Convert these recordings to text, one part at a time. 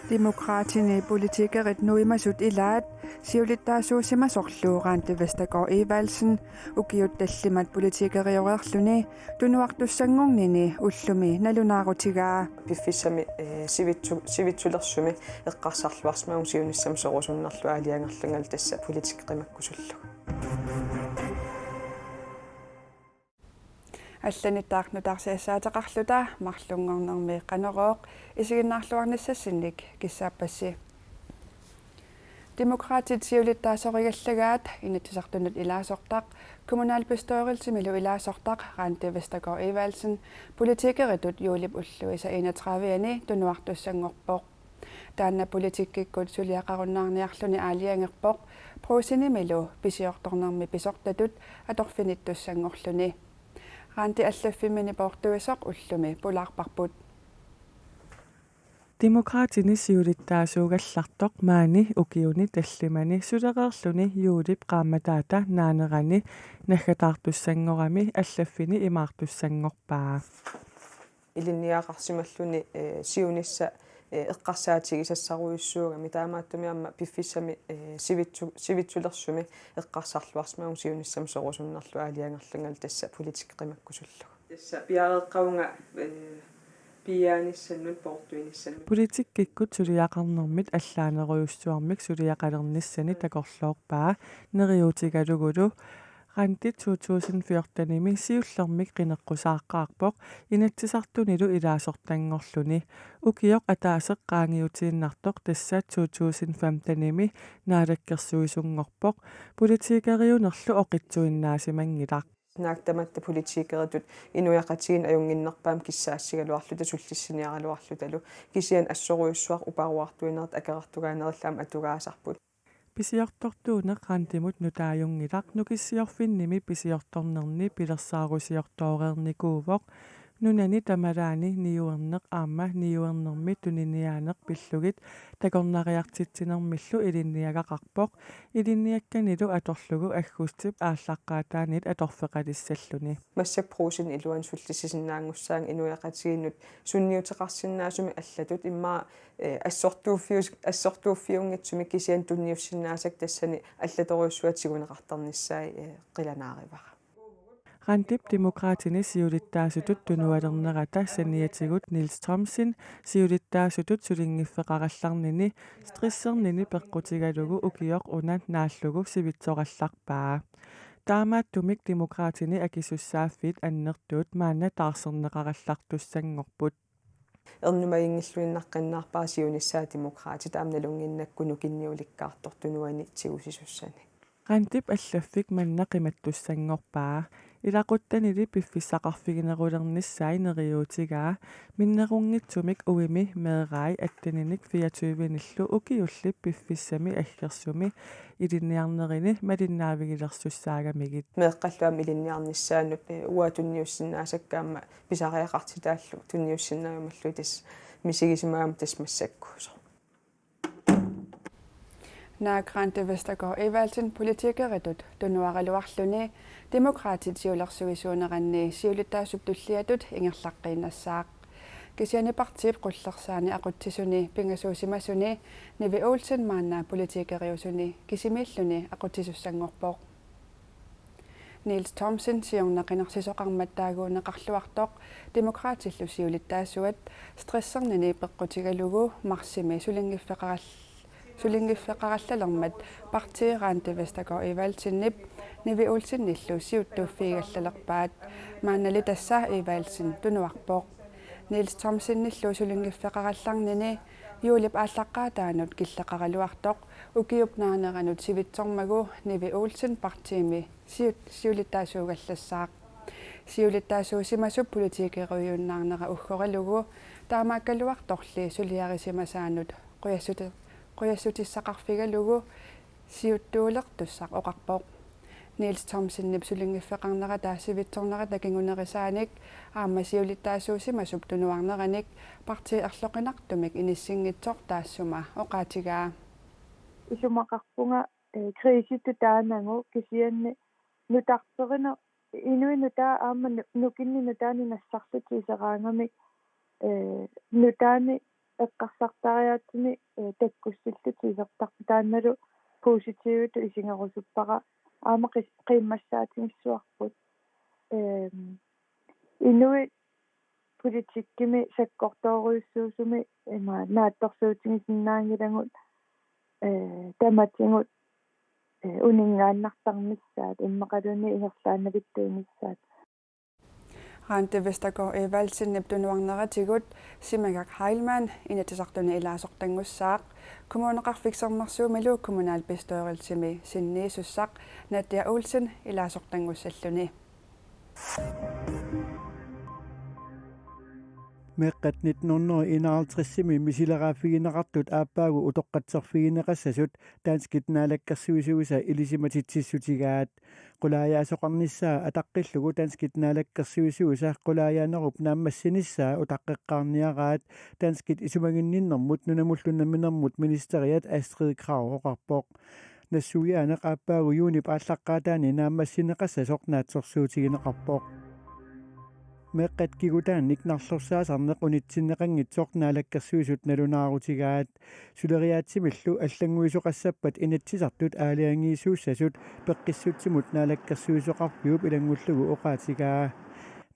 Demokratine politikerit nuimasut ilaat siulittaasuusimasorluuraanti Vestager Evalsen ukiuttallimat politikeriorerluni tunuartussangornini ullumi nalunaarutigaa piffissami sivitsulersumi eqqarsarluarsmaun siunissam sorusunnarlu aaliangerlungal tassa politikqimakkusullu алланитаарнутаарсиассаатеқарлута марлунгорнэрми қанерооқ исигиннаарлуарнассассинник киссааппасси демократит сиулиттаасоригаллагаат инатсисартунут илаасортақ kommunalbestyrelsemилу илаасортақ раанти Vestager Evalsen politikеритут юулип уллуиса 31-ани тунуартуссангорпоқ таанна политиккиккут сулиақаруннаарниарлуни аалиангерпоқ проусинимилу писиорторнэрми писортатут аторфиниттуссангорлуни раанти аллаффимини поортуисоқ уллуми пулаарпарпут Demokratini siulittaasuugallartoq maani ukiuni tallimani sulereerluni yuulip qaamataata naanerani naggataartussangorami allaffini imaartussangorpaa ilinniaqarsimalluni siunissa eqqarsaatigisassaruissuugami taamaattumiamma piffissami sivitsulersumi eqqarsarluarsmaun siunissam sorusunnarlu aaliangerlungal tassa politikqimakkusullu tassa piareqqaunga Politikkikkut suliaqarnermit allaaneruyussuarmik suliaqalernissani takorloorpaa neriuutigalugulu ranti 2014-nimi siullermik qineqqusaaqqaarpoq inatsisartunilu ilaasortangorluni ukioq ataaseqqaangiutiinnartoq tassa 2015-nimi naalakkersuisungorpoq politikeriunerlu oqitsuinnaasimanngilaq naagtamatta politikeritut inuaqatigin ajunginnerpaam kissaassigaluarluta sullissiniaraluarlutalu kisian assoruyussuaq uparuartuinerat akerartugaanerallam atugaasarput pisiortortuuneq rantimut nutaajungilaq nukissiorfinnimi pisiortornerni pilersaarusiortooreernikuuvoq nunani tamalaani niuerneq aamma niuernermi tuniniaaneq pillugit takornariartitsinermillu ilinniagaqarpoq ilinniakkanilu atorlugu agguustip ааllaqqaataanit atorfeqalissalluni масsak пруусин илуан суллисисиннаангуссаан инуяqatiginnut sunniuteqarsinnaasumi allatut immaa ассортууффиунгитсуми кисиан тунниуссиннаасак тассани аллаторуйуссуатигунеқартарнissaai қиланаривара Rantip demokratini siulittaasutut tunualernerata saniatigut Niels Thomsen siulittaasutut sulingiffeqarallarnini strissernini peqqutigalugu ukioq unat naallugu sivitsoqallarpaa taamaattumik demokratini akisussaaffit annertuut maanna taarserneqarallartussangorput ernumaingilluinnaqqannaarpaa siunissaa demokraati taamnalunginnakkunu kinniulikkaartortunuani tigusisusani Rantip allaffik manna qimattussangorpaa ilaquttanili piffissaqarfiginerulernissaai neriuutigaa minnerungitsumik uimi meerai attaninik 24-nillu ukiullip piffissami aggersumi ilinniarnerini malinnaavigilersussaagamigit meeqqalluam ilinniarnissaannut uatunniussinnaasakkaamma pisariaqartitaallu tunniussinnaagamallu tas misigisimaam tasmassakkuuso Naagrante Vestager Evalsen politikeritut tunuaraluarluni demokratit siulersuisuuneranni siulittaasuptulliatut ingerlaqqinassaaq kisiani partiip qullersaani aquttisuni pingasuusimasuni Nivi Olsen maanna politikeriusuni kisimilluni aquttisussangorpoq Niels Thomsen siornaqinarsisoqarmattaaguuneqarluartoq demokraatillu siulittaassuat stressernini peqqutigalugu marsimi sulingiffeqarallermat partiiraanti Vestager Evalsennip Nivi Olsennillu siuttuuffiigallerpaat maannali tassaa Evalsen tunuarpoq Niels Thomsennillu sulingiffeqarallarnini юулип ааллаққаатаанут киллеқаралуартоқ укиупнааneranut сивитсормагу Nivi Olsen партиими сиулиттаасуугаллассаақ сиулиттаасуусимасуп политикеруйуннаарнера уггоралугу таамааккалуарторли сулиарисимасаанут quyassutissaqarfigalugu siuttuulertussaq oqarpoq Niels Thomsen nipsulingiffeqarnera taassivitsornera takingunerisaanik aamma siulittaasuusimasup tunuarneranik parti erloqinartumik inissingitsoq taassuma oqaatigaa isumaqarpunga kriisitu taanangu kisianni nutarperina inuinuta aama nukinninutaani nassarlutiiseraangami nutaani эққарсартариаатсини таккуссиллутисертарпу таанналу позитивиту исинgerusuppaqa аама қиммассаатингиссуарпут инуит политиккими саккортооруйуссуусуми има наатторсуутингисиннаангилагут таматингут унингааннартармиссаат иммақалуни ингерлааннавиттуимиссаат Rante Vestergaard Evaldsinn tunuarneratiguut Simagak Heilmann inatisartuni ilaasortangussaaq kommuneqarfiksermarsuumilu kommunalbestøorelsimi sinniisussaq Nadia Olsen ilaasortangussalluni meqqat 1951 misileraaffigineqartut aappaagu utoqqatserfigineqassasut taanskit naalakkersuisuusa ilisimatitsissutigaat qulaajaasoqarnissaa ataqqillugu taanskit naalakkersuisuusa qulaajaanerup naammassinissaa utaqqeqqaarniaraat taanskit isumaginninnermut nunamullunnaminermut ministeriat Astrid Krag oqarpoq nassuuyaaneq aappaagu juuni paallaqqaataani naammassineqassasoq naatsorsuutigineqarpoq meqqat kigutaannik narlorsaasarneq unitsinneqanngitsoq naalakkersuisut nalunaarutigaat suleriaatsimillu аллангуисоqassappat inatsisartut aaliangiisuussasut peqqissutsimut naalakkersuisoqarpiup ilangullugu oqaatigaa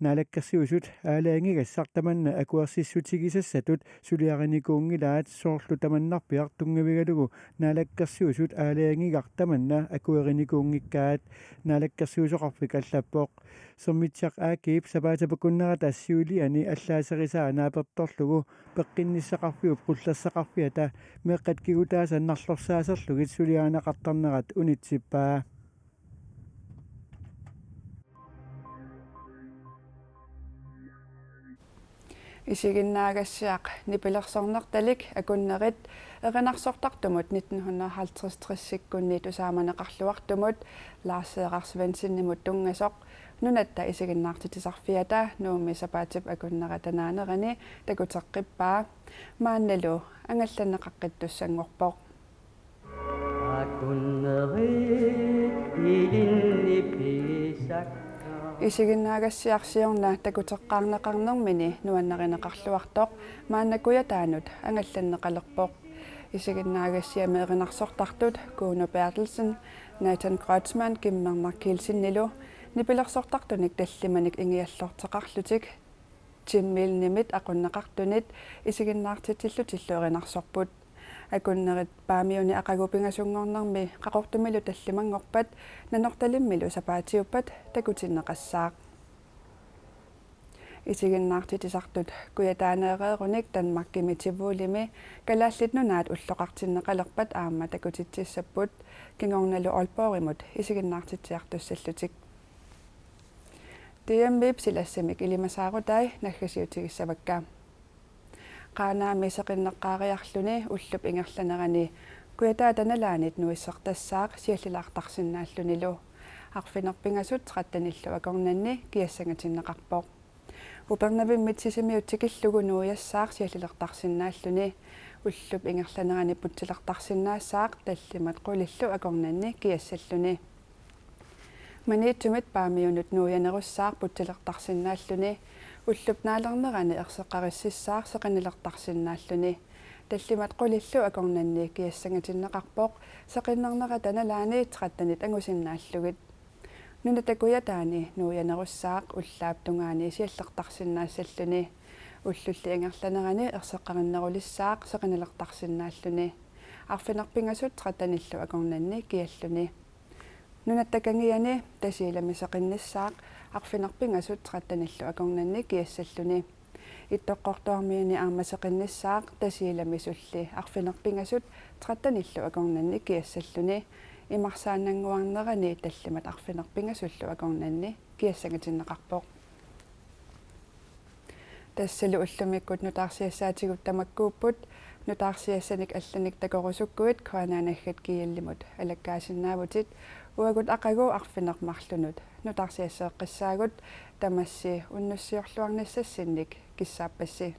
naalakkersuisut aaliangigassaq tamanna akuarsissutigisassatut suliarinikuungilaat soorlu tamannarpiaq tungavigalugu naalakkersuisut aaliangigaq tamanna akuerinikuungikkaat naalakkersuisoqarfik allappoq sermitsiaq aakiip sapaatapakunnerata assiuliani allaaseриsaa naapertorlugu peqqinnissaqarfiup qullassaqarfiata meqqat kigutaasa narlorsaaserlugit suliaanaqartarnerat unitsippaa isiginnaagassiaq nipilersornertalik akunnerit erinarsortartumut 1950-60-sikkunniit usaamaneqarluartumut laarseeqarsvensinnimut tungasoq nunatta isiginnaartitisarfiata nuummi sapaatip akunneratanaanерани takuteqqippaa maannalu angallanneqaqqittussangorpoq akunnerit ilinnipisak isiginnaagassiarsiorna takuteqqaarneqarnermini nuannerineqarluartoq maannakuyataanut angallanneqalerpoq isiginnaagassiami erinarsortartut Kuno Bertelsen Nathan Kreutzmann kimmermarkiilsinnilu nipilersortartunik tallimanik ingiallorteqarlutik timmilnimit aqunneqartunit isiginnaartitillutillu erinarsorput akunnerit paamiuni aqagupingasungornermi qaqortumilu tallimangorpat nanortalimmilu sapaatiuppat takutinneqassaaq isiginnaartitisartut kuyataaneereerunik Danmarkimi Tivulimi kalaallit ulloqartinneqalerpat aamma takutitsissapput kingornalu Aalborgimut isiginnaartitsiartussallutik DMB silassamik ilimasaarutai naggasiutigissavakka qaanaami seqinneqqaariarluni ullup ingerlanerani kuyataatanalaanit nuissertassaaq siallilaartarsinnaallunilu arfinerpingasut 13 akornanni kiassangatinneqarpoq upernavimmit sisimiuttikillugu nuiassaaq siallilertarsinnaalluni ullup ingerlanerani putsilertarsinnaasaaq tallimat qulillu akornanni kiassalluni maniittumit paamiunut nuianerussaaq putsilertarsinnaalluni ullup naalernerani erseqqarississaaq seqanilertarsinnaalluni tallimat qulillu akornanni kiassangatinneqarpoq seqinnerneratanaalaani 13 angusinnaallugit nunatakuyataani nuianerussaaq ullaaptungaani siallertarsinnaassalluni ullulli angerlanerani erseqqarinnerulissaaq seqanilertarsinnaalluni arfinerpingasut 13 akornanni kialluni nunattakangiani tasiilami seqinnissaaq arfinerpingasut 13 akornanni kiassalluni ittoqqortoormiuni aammaseqinnissaaq tasiilami sulli arfinerpingasut 13 akornanni kiassalluni imarsaannanguarnerani tallimat arfinerpingasullu akornanni kiassangatinneqarpoq tassalu ullumikkut nutaarsiassaatigут tamakkuupput nutaarsiassanik allanik takorusukkuit kuanaanaggat kiallimut alakkaasinnaavutit uagut aqagu arfinermarlunut nutaarsiasseeqqissaagut tamassi unnussiorluarnassassinnik kissaappassi